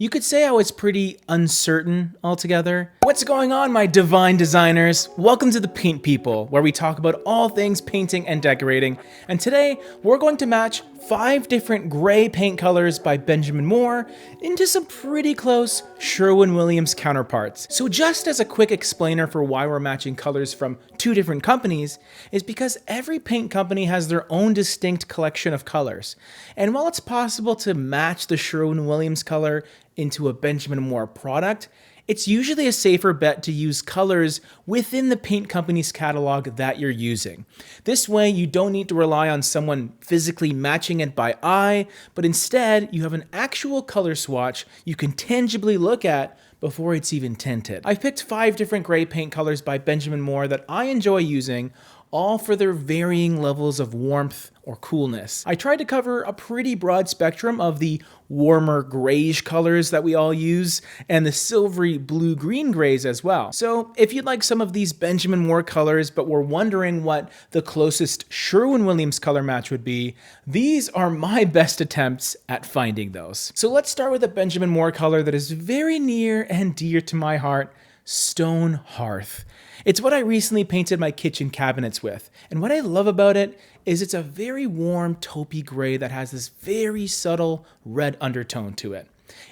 You could say I was pretty uncertain altogether. What's going on, my divine designers? Welcome to the Paint People, where we talk about all things painting and decorating. And today, we're going to match 5 different gray paint colors by Benjamin Moore into some pretty close Sherwin-Williams counterparts. So just as a quick explainer for why we're matching colors from 2 different companies, is because every paint company has their own distinct collection of colors. And while it's possible to match the Sherwin-Williams color into a Benjamin Moore product, it's usually a safer bet to use colors within the paint company's catalog that you're using. This way, you don't need to rely on someone physically matching it by eye, but instead, you have an actual color swatch you can tangibly look at before it's even tinted. I've picked 5 different gray paint colors by Benjamin Moore that I enjoy using, all for their varying levels of warmth or coolness. I tried to cover a pretty broad spectrum of the warmer grayish colors that we all use, and the silvery blue-green grays as well. So if you'd like some of these Benjamin Moore colors, but were wondering what the closest Sherwin-Williams color match would be, these are my best attempts at finding those. So let's start with a Benjamin Moore color that is very near and dear to my heart, Stone Hearth. It's what I recently painted my kitchen cabinets with, and what I love about it is it's a very warm taupey gray that has this very subtle red undertone to it.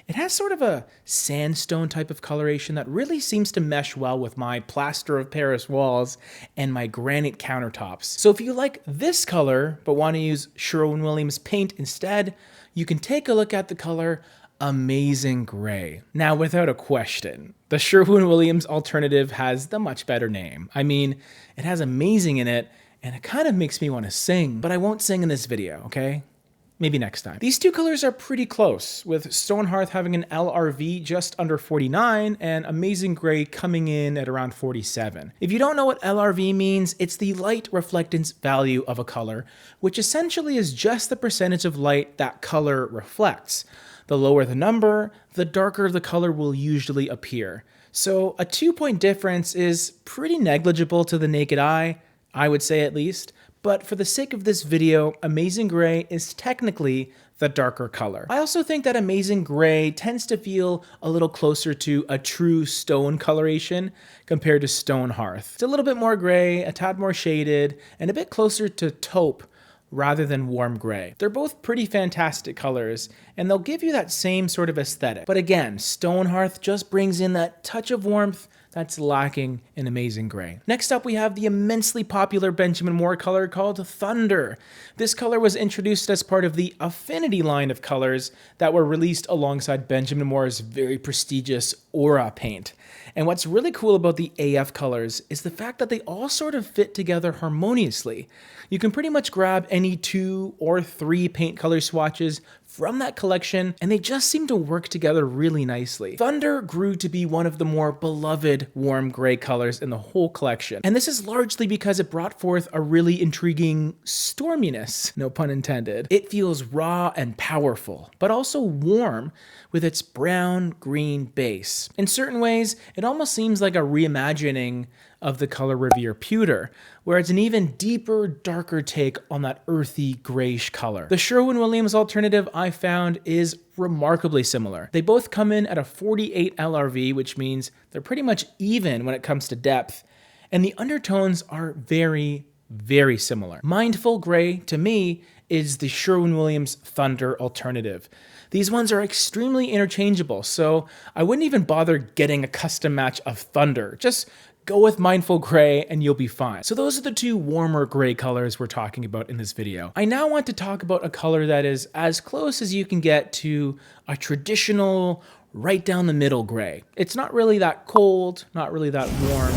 It has sort of a sandstone type of coloration that really seems to mesh well with my plaster of Paris walls and my granite countertops. So if you like this color but want to use Sherwin-Williams paint instead, you can take a look at the color Amazing Gray. Now, without a question, the Sherwin-Williams alternative has the much better name. I mean, it has amazing in it, and it kind of makes me want to sing, but I won't sing in this video, okay? Maybe next time. These 2 colors are pretty close, with Stone Hearth having an LRV just under 49 and Amazing Gray coming in at around 47. If you don't know what LRV means, it's the light reflectance value of a color, which essentially is just the percentage of light that color reflects. The lower the number, the darker the color will usually appear. So a 2-point difference is pretty negligible to the naked eye, I would say at least, but for the sake of this video, Amazing Gray is technically the darker color. I also think that Amazing Gray tends to feel a little closer to a true stone coloration compared to Stone Hearth. It's a little bit more gray, a tad more shaded, and a bit closer to taupe rather than warm gray. They're both pretty fantastic colors, and they'll give you that same sort of aesthetic. But again, Stone Hearth just brings in that touch of warmth that's lacking in Amazing Gray. Next up, we have the immensely popular Benjamin Moore color called Thunder. This color was introduced as part of the Affinity line of colors that were released alongside Benjamin Moore's very prestigious Aura paint. And what's really cool about the AF colors is the fact that they all sort of fit together harmoniously. You can pretty much grab any 2 or 3 paint color swatches from that collection, and they just seem to work together really nicely. Thunder grew to be one of the more beloved warm gray colors in the whole collection, and this is largely because it brought forth a really intriguing storminess, no pun intended. It feels raw and powerful, but also warm with its brown-green base. In certain ways, it almost seems like a reimagining of the color Revere Pewter, where it's an even deeper, darker take on that earthy, grayish color. The Sherwin-Williams alternative I found is remarkably similar. They both come in at a 48 LRV, which means they're pretty much even when it comes to depth, and the undertones are very, very similar. Mindful Gray, to me, is the Sherwin-Williams Thunder alternative. These ones are extremely interchangeable, so I wouldn't even bother getting a custom match of Thunder. Just go with Mindful Gray and you'll be fine. So those are the 2 warmer gray colors we're talking about in this video. I now want to talk about a color that is as close as you can get to a traditional right down the middle gray. It's not really that cold, not really that warm.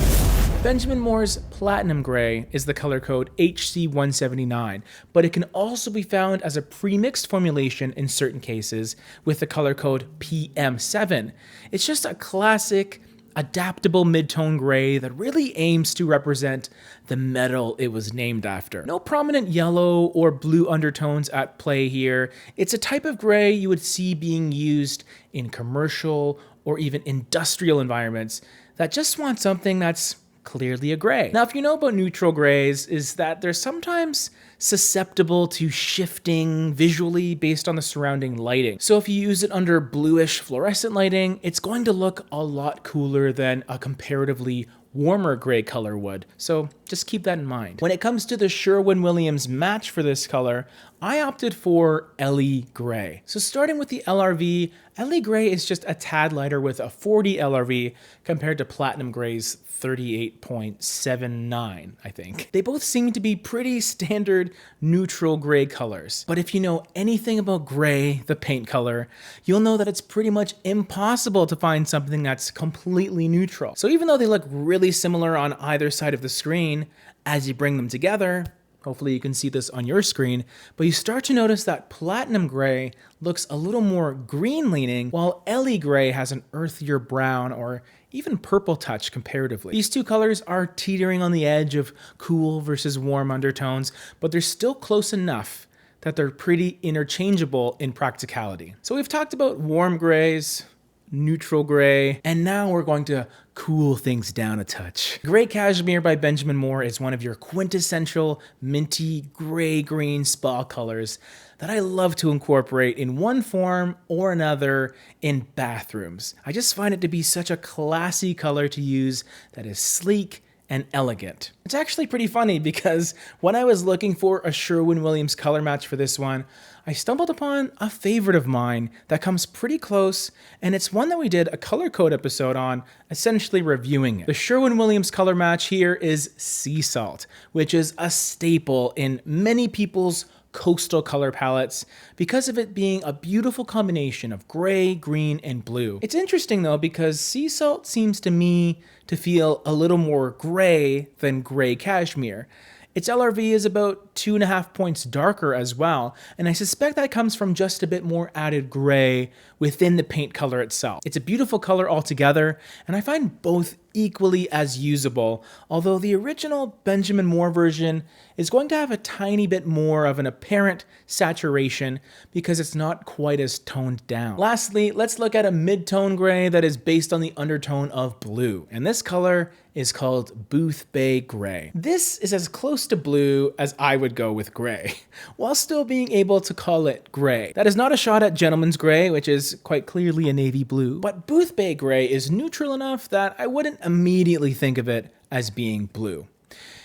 Benjamin Moore's Platinum Gray is the color code HC179, but it can also be found as a pre-mixed formulation in certain cases with the color code PM7. It's just a classic, adaptable mid-tone gray that really aims to represent the metal it was named after. No prominent yellow or blue undertones at play here. It's a type of gray you would see being used in commercial or even industrial environments that just want something that's clearly a gray. Now, if you know about neutral grays, is that they're sometimes susceptible to shifting visually based on the surrounding lighting. So if you use it under bluish fluorescent lighting, it's going to look a lot cooler than a comparatively warmer gray color would. So just keep that in mind. When it comes to the Sherwin-Williams match for this color, I opted for LE Gray. So starting with the LRV, LE Gray is just a tad lighter with a 40 LRV compared to Platinum Gray's 38.79, I think. They both seem to be pretty standard neutral gray colors. But if you know anything about gray, the paint color, you'll know that it's pretty much impossible to find something that's completely neutral. So even though they look really similar on either side of the screen, as you bring them together, hopefully you can see this on your screen, but you start to notice that Platinum Gray looks a little more green leaning, while LE Gray has an earthier brown or even purple touch comparatively. These two colors are teetering on the edge of cool versus warm undertones, but they're still close enough that they're pretty interchangeable in practicality. So we've talked about warm grays, neutral gray, and now we're going to cool things down a touch. Gray Cashmere by Benjamin Moore is one of your quintessential minty gray-green spa colors that I love to incorporate in one form or another in bathrooms. I just find it to be such a classy color to use that is sleek and elegant. It's actually pretty funny because when I was looking for a Sherwin-Williams color match for this one, I stumbled upon a favorite of mine that comes pretty close, and it's one that we did a color code episode on, essentially reviewing it. The Sherwin-Williams color match here is Sea Salt, which is a staple in many people's coastal color palettes because of it being a beautiful combination of gray, green, and blue. It's interesting though because Sea Salt seems to me to feel a little more gray than Gray Cashmere. Its LRV is about 2.5 points darker as well, and I suspect that comes from just a bit more added gray within the paint color itself. It's a beautiful color altogether, and I find both equally as usable, although the original Benjamin Moore version is going to have a tiny bit more of an apparent saturation because it's not quite as toned down. Lastly, let's look at a mid-tone gray that is based on the undertone of blue, and this color is called Boothbay Gray. This is as close to blue as I would go with gray, while still being able to call it gray. That is not a shot at Gentleman's Gray, which is quite clearly a navy blue, but Boothbay Gray is neutral enough that I wouldn't immediately think of it as being blue.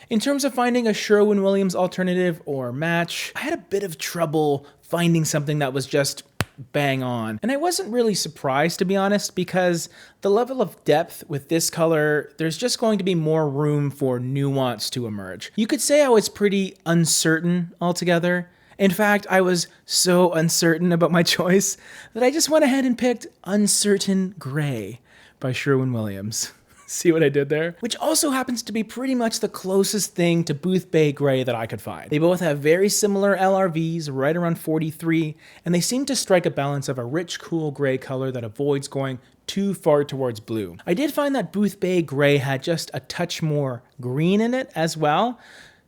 In terms of finding a Sherwin-Williams alternative or match, I had a bit of trouble finding something that was just bang on. And I wasn't really surprised, to be honest, because the level of depth with this color, there's just going to be more room for nuance to emerge. You could say I was pretty uncertain altogether. In fact, I was so uncertain about my choice that I just went ahead and picked Uncertain Gray by Sherwin-Williams. See what I did there? Which also happens to be pretty much the closest thing to Boothbay Gray that I could find. They both have very similar LRVs, right around 43, and they seem to strike a balance of a rich, cool gray color that avoids going too far towards blue. I did find that Boothbay Gray had just a touch more green in it as well.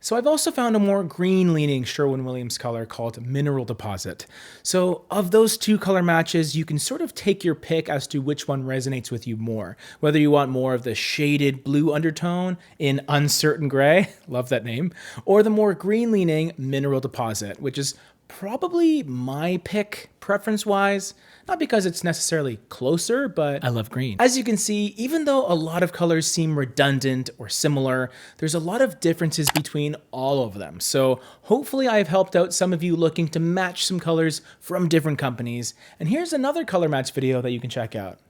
So I've also found a more green-leaning Sherwin-Williams color called Mineral Deposit. So of those two color matches, you can sort of take your pick as to which one resonates with you more. Whether you want more of the shaded blue undertone in Uncertain Gray, love that name, or the more green-leaning Mineral Deposit, which is probably my pick preference-wise. Not because it's necessarily closer, but I love green. As you can see, even though a lot of colors seem redundant or similar, there's a lot of differences between all of them. So hopefully I've helped out some of you looking to match some colors from different companies. And here's another color match video that you can check out.